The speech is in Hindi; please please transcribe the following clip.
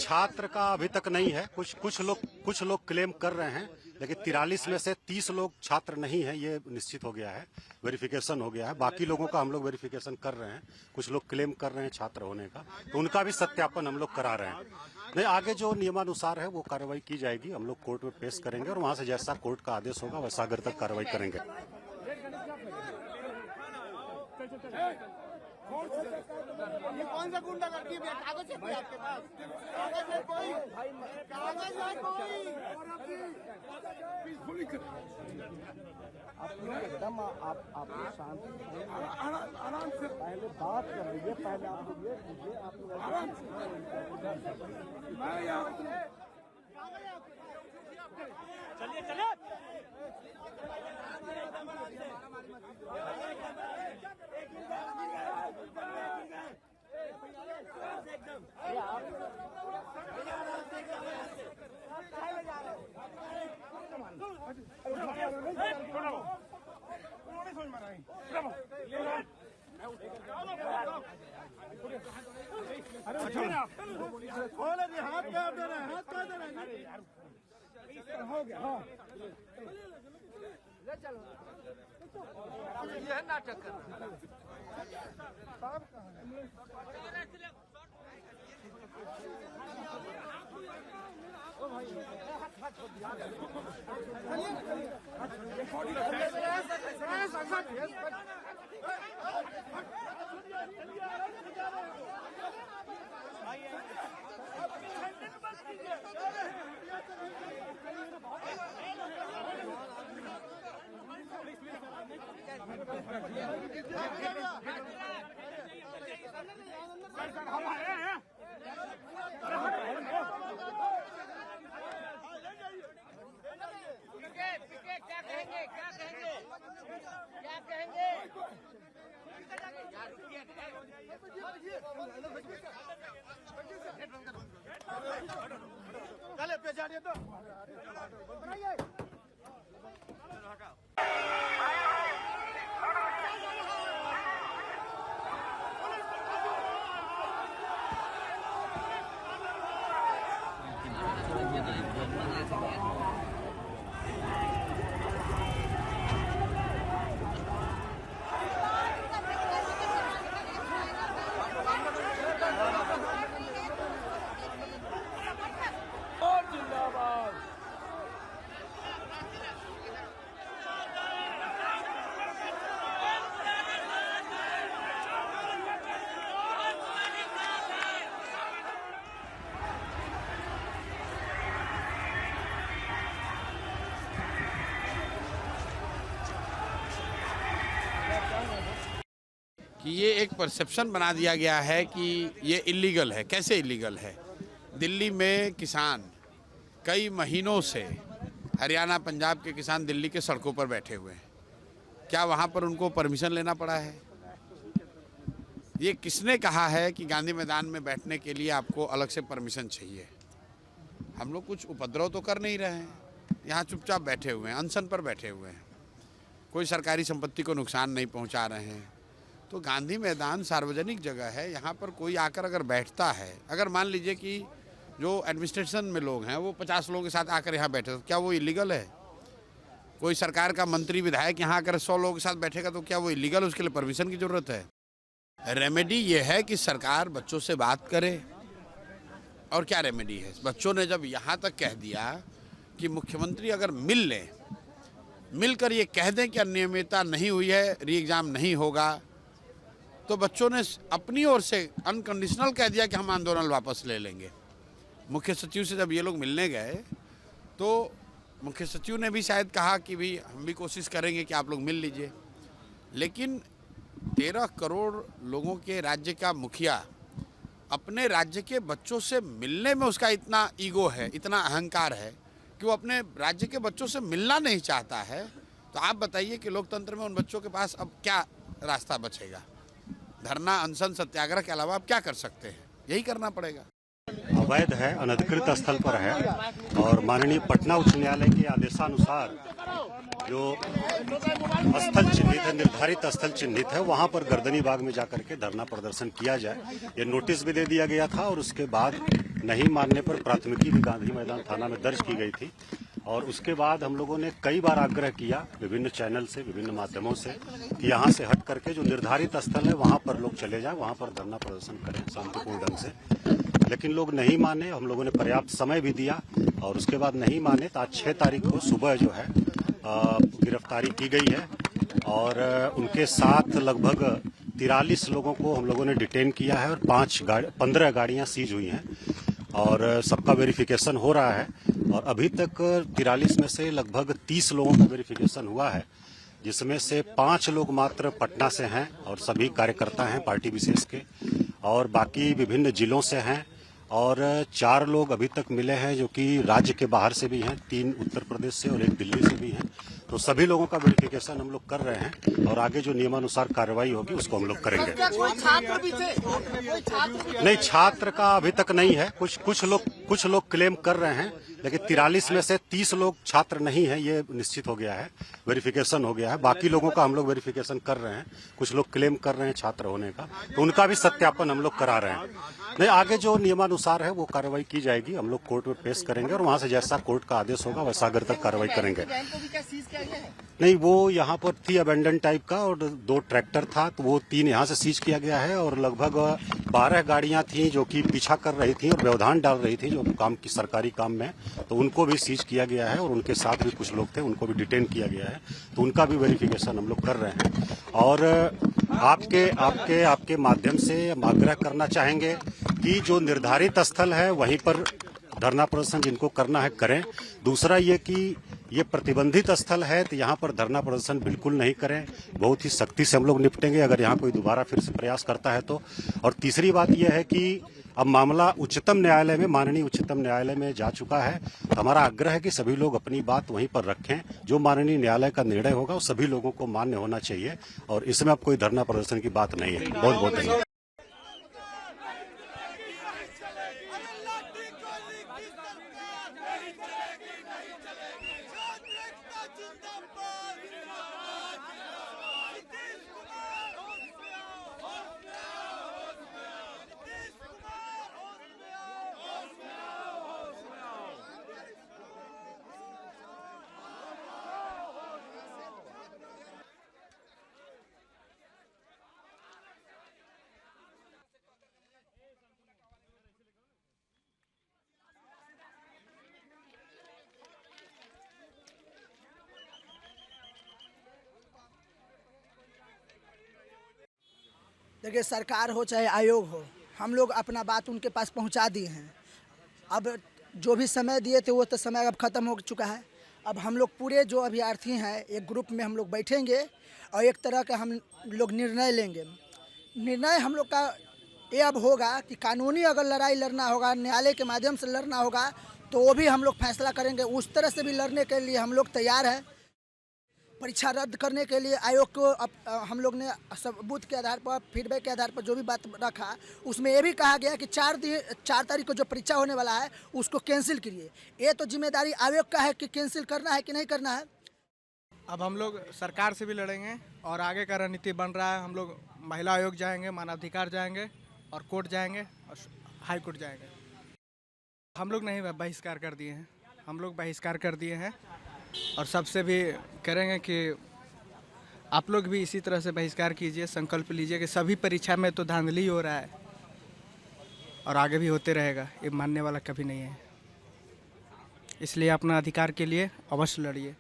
छात्र का अभी तक नहीं है। कुछ लोग क्लेम कर रहे हैं, लेकिन 43 में से 30 लोग छात्र नहीं है, ये निश्चित हो गया है, वेरिफिकेशन हो गया है। बाकी लोगों का हम लोग वेरिफिकेशन कर रहे हैं। कुछ लोग क्लेम कर रहे हैं छात्र होने का, तो उनका भी सत्यापन हम लोग करा रहे हैं। नहीं, आगे जो नियमानुसार है वो कार्रवाई की जाएगी। हम लोग कोर्ट में पेश करेंगे और वहां से जैसा कोर्ट का आदेश होगा वैसा आगे तक कार्रवाई करेंगे। ये कौन सा गुंडागर्दी है? कागज है कोई आपके पास? कागज है कोई? कागज है कोई? एकदम आप शांति आराम से पहले बात कर लीजिए। पहले आप लोग ये कीजिए, आप लोग आराम से चलिए चलिए। हाथ क्या दे रहे हैं? हाथ क्या दे रहे हैं? हो गया। हाँ, चलो ये नाटक कर चले पे जाने दो। कि ये एक परसेप्शन बना दिया गया है कि ये इलीगल है। कैसे इलीगल है? दिल्ली में किसान कई महीनों से, हरियाणा पंजाब के किसान दिल्ली के सड़कों पर बैठे हुए हैं। क्या वहाँ पर उनको परमिशन लेना पड़ा है? ये किसने कहा है कि गांधी मैदान में बैठने के लिए आपको अलग से परमिशन चाहिए? हम लोग कुछ उपद्रव तो कर नहीं रहे हैं, यहाँ चुपचाप बैठे हुए हैं, अनशन पर बैठे हुए हैं, कोई सरकारी संपत्ति को नुकसान नहीं पहुँचा रहे हैं। तो गांधी मैदान सार्वजनिक जगह है, यहाँ पर कोई आकर अगर बैठता है, अगर मान लीजिए कि जो एडमिनिस्ट्रेशन में लोग हैं वो 50 लोगों के साथ आकर यहाँ बैठे, तो क्या वो इलीगल है? कोई सरकार का मंत्री विधायक यहाँ आकर 100 लोगों के साथ बैठेगा तो क्या वो इलीगल? उसके लिए परमिशन की जरूरत है। रेमेडी ये है कि सरकार बच्चों से बात करे। और क्या रेमेडी है? बच्चों ने जब यहाँ तक कह दिया कि मुख्यमंत्री अगर मिलकर ये कह दें कि अनियमितता नहीं हुई है, री एग्जाम नहीं होगा, तो बच्चों ने अपनी ओर से अनकंडीशनल कह दिया कि हम आंदोलन वापस ले लेंगे। मुख्य सचिव से जब ये लोग मिलने गए तो मुख्य सचिव ने भी शायद कहा कि भी हम भी कोशिश करेंगे कि आप लोग मिल लीजिए। लेकिन 13 करोड़ लोगों के राज्य का मुखिया अपने राज्य के बच्चों से मिलने में उसका इतना ईगो है, इतना अहंकार है कि वो अपने राज्य के बच्चों से मिलना नहीं चाहता है। तो आप बताइए कि लोकतंत्र में उन बच्चों के पास अब क्या रास्ता बचेगा? धरना, अनशन, सत्याग्रह के अलावा आप क्या कर सकते हैं? यही करना पड़ेगा। अवैध है, अनधिकृत स्थल पर है और माननीय पटना उच्च न्यायालय के आदेशानुसार जो स्थल चिन्हित है, निर्धारित स्थल चिन्हित है, वहां पर गर्दनी बाग में जाकर के धरना प्रदर्शन किया जाए, ये नोटिस भी दे दिया गया था। और उसके बाद नहीं मानने पर प्राथमिकी भी गांधी मैदान थाना में दर्ज की गई थी और उसके बाद हम लोगों ने कई बार आग्रह किया विभिन्न चैनल से, विभिन्न माध्यमों से कि यहाँ से हट करके जो निर्धारित स्थल है वहाँ पर लोग चले जाएं, वहाँ पर धरना प्रदर्शन करें शांतिपूर्ण ढंग से। लेकिन लोग नहीं माने। हम लोगों ने पर्याप्त समय भी दिया और उसके बाद नहीं माने तो आज 6 तारीख को सुबह जो है गिरफ्तारी की गई है और उनके साथ लगभग 43 लोगों को हम लोगों ने डिटेन किया है और 15 गाड़ियां सीज हुई हैं और सबका वेरिफिकेशन हो रहा है और अभी तक 43 में से लगभग 30 लोगों का वेरिफिकेशन हुआ है, जिसमें से 5 लोग मात्र पटना से हैं और सभी कार्यकर्ता हैं पार्टी विशेष के और बाकी विभिन्न जिलों से हैं और 4 लोग अभी तक मिले हैं जो कि राज्य के बाहर से भी हैं, 3 उत्तर प्रदेश से और 1 दिल्ली से भी हैं। तो सभी लोगों का वेरिफिकेशन हम लोग कर रहे हैं और आगे जो नियमानुसार कार्रवाई होगी उसको हम लोग करेंगे। कोई छात्र भी थे? कोई छात्र भी? नहीं, छात्र का अभी तक नहीं है। कुछ लोग क्लेम कर रहे हैं, लेकिन 43 में से 30 लोग छात्र नहीं है, ये निश्चित हो गया है, वेरिफिकेशन हो गया है। बाकी लोगों का हम लोग वेरिफिकेशन कर रहे हैं। कुछ लोग क्लेम कर रहे हैं छात्र होने का, तो उनका भी सत्यापन हम लोग करा रहे हैं। नहीं, आगे जो नियमानुसार है वो कार्रवाई की जाएगी, हम लोग कोर्ट में पेश करेंगे और वहां से जैसा कोर्ट का आदेश होगा वैसा आगे तक कार्रवाई करेंगे। नहीं, वो यहाँ पर थी अबेंडन टाइप का और 2 ट्रैक्टर था, तो वो 3 यहाँ से सीज किया गया है और लगभग 12 गाड़ियां थी जो कि पीछा कर रही थी और व्यवधान डाल रही थी जो काम की सरकारी काम में, तो उनको भी सीज किया गया है और उनके साथ भी कुछ लोग थे, उनको भी डिटेन किया गया है, तो उनका भी वेरिफिकेशन हम लोग कर रहे हैं। और आपके माध्यम से हम आग्रह करना चाहेंगे कि जो निर्धारित स्थल है वहीं पर धरना प्रदर्शन जिनको करना है करें। दूसरा ये कि ये प्रतिबंधित स्थल है तो यहाँ पर धरना प्रदर्शन बिल्कुल नहीं करें, बहुत ही सख्ती से हम लोग निपटेंगे अगर यहाँ कोई दोबारा फिर से प्रयास करता है तो। और तीसरी बात यह है कि अब मामला उच्चतम न्यायालय में, माननीय उच्चतम न्यायालय में जा चुका है। हमारा आग्रह है कि सभी लोग अपनी बात वहीं पर रखें, जो माननीय न्यायालय का निर्णय होगा वो सभी लोगों को मान्य होना चाहिए और इसमें अब कोई धरना प्रदर्शन की बात नहीं है। बहुत बहुत धन्यवाद। देखिए, सरकार हो चाहे आयोग हो, हम लोग अपना बात उनके पास पहुंचा दिए हैं। अब जो भी समय दिए थे वो तो समय अब ख़त्म हो चुका है। अब हम लोग पूरे जो अभ्यर्थी हैं एक ग्रुप में हम लोग बैठेंगे और एक तरह का हम लोग निर्णय लेंगे। निर्णय हम लोग का ये अब होगा कि कानूनी अगर लड़ाई लड़ना होगा, न्यायालय के माध्यम से लड़ना होगा, तो वो भी हम लोग फैसला करेंगे। उस तरह से भी लड़ने के लिए हम लोग तैयार हैं। परीक्षा रद्द करने के लिए आयोग को हम लोग ने सबूत के आधार पर, फीडबैक के आधार पर जो भी बात रखा, उसमें ये भी कहा गया कि 4 तारीख को जो परीक्षा होने वाला है उसको कैंसिल करिए। ये तो जिम्मेदारी आयोग का है कि कैंसिल करना है कि नहीं करना है। अब हम लोग सरकार से भी लड़ेंगे और आगे का रणनीति बन रहा है। हम लोग महिला आयोग जाएंगे, मानवाधिकार जाएंगे और कोर्ट जाएंगे और हाई कोर्ट जाएंगे। हम लोग नहीं बहिष्कार कर दिए हैं, हम लोग बहिष्कार कर दिए हैं और सबसे भी करेंगे कि आप लोग भी इसी तरह से बहिष्कार कीजिए, संकल्प लीजिए कि सभी परीक्षा में तो धांधली हो रहा है और आगे भी होते रहेगा, ये मानने वाला कभी नहीं है। इसलिए अपना अधिकार के लिए अवश्य लड़िए।